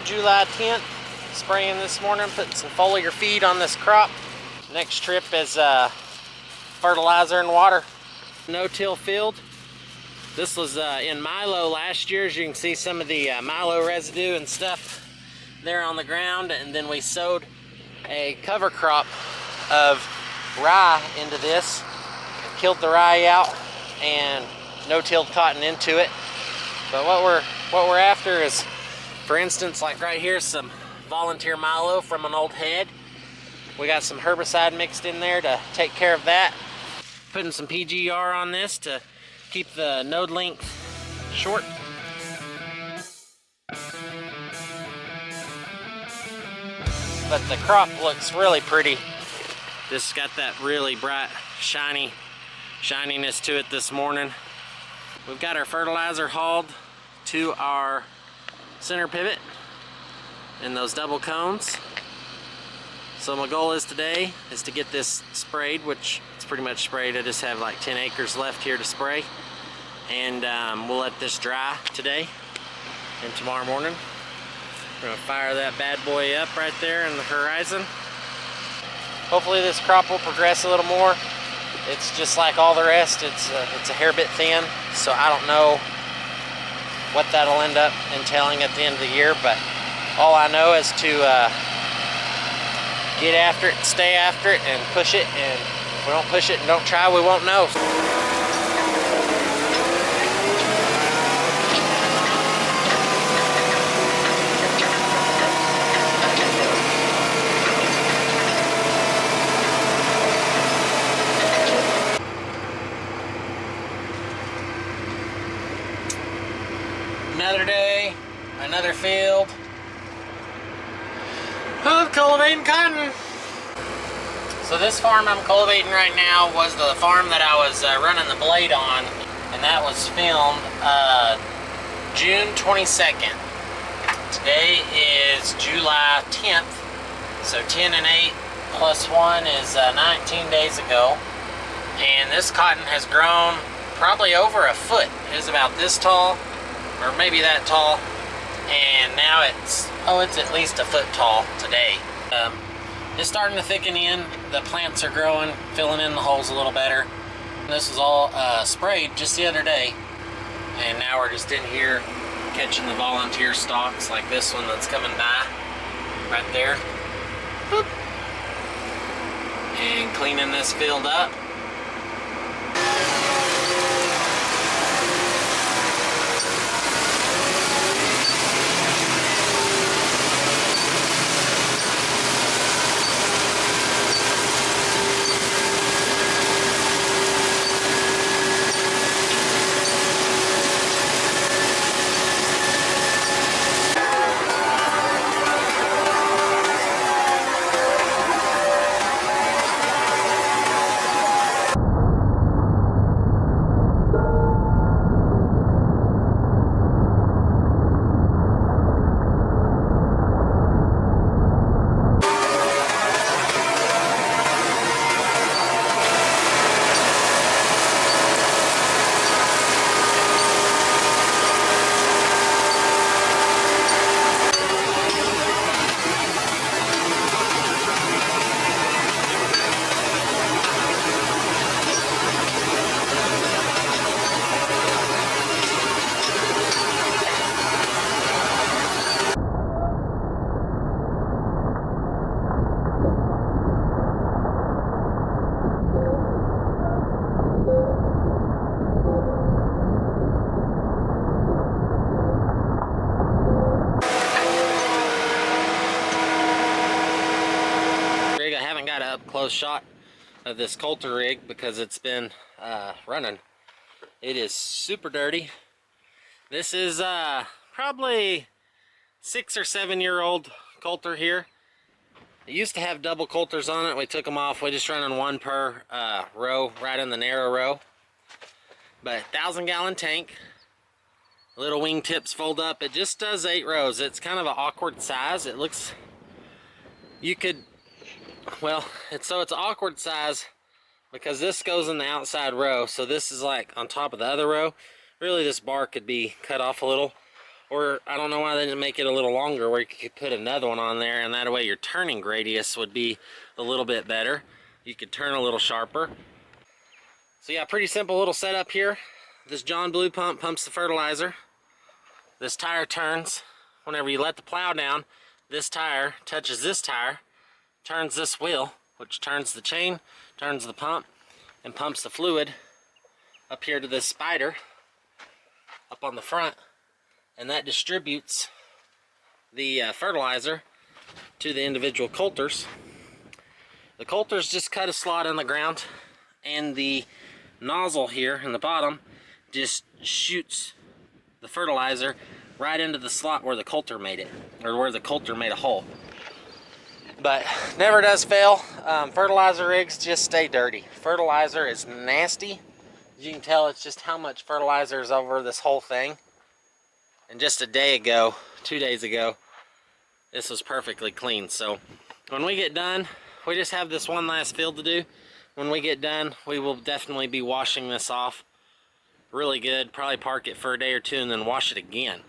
July 10th. Spraying this morning, putting some foliar feed on this crop. Next trip is fertilizer and water. No-till field. This was in milo last year. As you can see, some of the milo residue and stuff there on the ground. And then we sowed a cover crop of rye into this. Killed the rye out and no-tilled cotton into it. But what we're after is, for instance, like right here, some volunteer milo from an old head. We got some herbicide mixed in there to take care of that. Putting some PGR on this to keep the node length short. But the crop looks really pretty. This got that really bright, shininess to it this morning. We've got our fertilizer hauled to our center pivot in those double cones. So my goal is today is to get this sprayed, which it's pretty much sprayed. I just have like 10 acres left here to spray. And we'll let this dry today. And tomorrow morning, we're gonna fire that bad boy up right there in the horizon. Hopefully this crop will progress a little more. It's just like all the rest. It's a hair bit thin, so I don't know what that'll end up entailing at the end of the year, but all I know is to get after it, stay after it, and push it. And if we don't push it and don't try, we won't know. Another day, another field of cultivating cotton. So this farm I'm cultivating right now was the farm that I was running the blade on, and that was filmed June 22nd. Today is July 10th, so 10 and 8 plus 1 is 19 days ago. And this cotton has grown probably over a foot. It was about this tall, or maybe that tall, and now it's at least a foot tall today. It's starting to thicken in. The plants are growing, filling in the holes a little better. This was all sprayed just the other day, and now we're just in here catching the volunteer stalks like this one that's coming by right there. Boop. And cleaning this field up. Close shot of this coulter rig because it's been running. It is super dirty. This is probably 6 or 7 year old coulter here. It used to have double coulters on it. We took them off. We just running one per row, right in the narrow row. But 1,000-gallon tank. Little wing tips fold up. It just does 8 rows. It's kind of an awkward size. It looks, you could, well, it's an awkward size because this goes in the outside row. So this is like on top of the other row. Really, this bar could be cut off a little, Or I don't know why they didn't make it a little longer where you could put another one on there, and that way your turning radius would be a little bit better. You could turn a little sharper. So yeah, pretty simple little setup here. This John Blue pump pumps the fertilizer. This tire turns. Whenever you let the plow down, this tire touches this tire, turns this wheel, which turns the chain, turns the pump, and pumps the fluid up here to this spider up on the front, and that distributes the fertilizer to the individual coulters. The coulters just cut a slot in the ground, and the nozzle here in the bottom just shoots the fertilizer right into the slot where the coulter made it, or where the coulter made a hole. But never does fail. Fertilizer rigs just stay dirty. Fertilizer is nasty. As you can tell, it's just how much fertilizer is over this whole thing. And just a day ago, 2 days ago, this was perfectly clean. So when we get done, we just have this one last field to do. When we get done, we will definitely be washing this off really good. Probably park it for a day or two and then wash it again.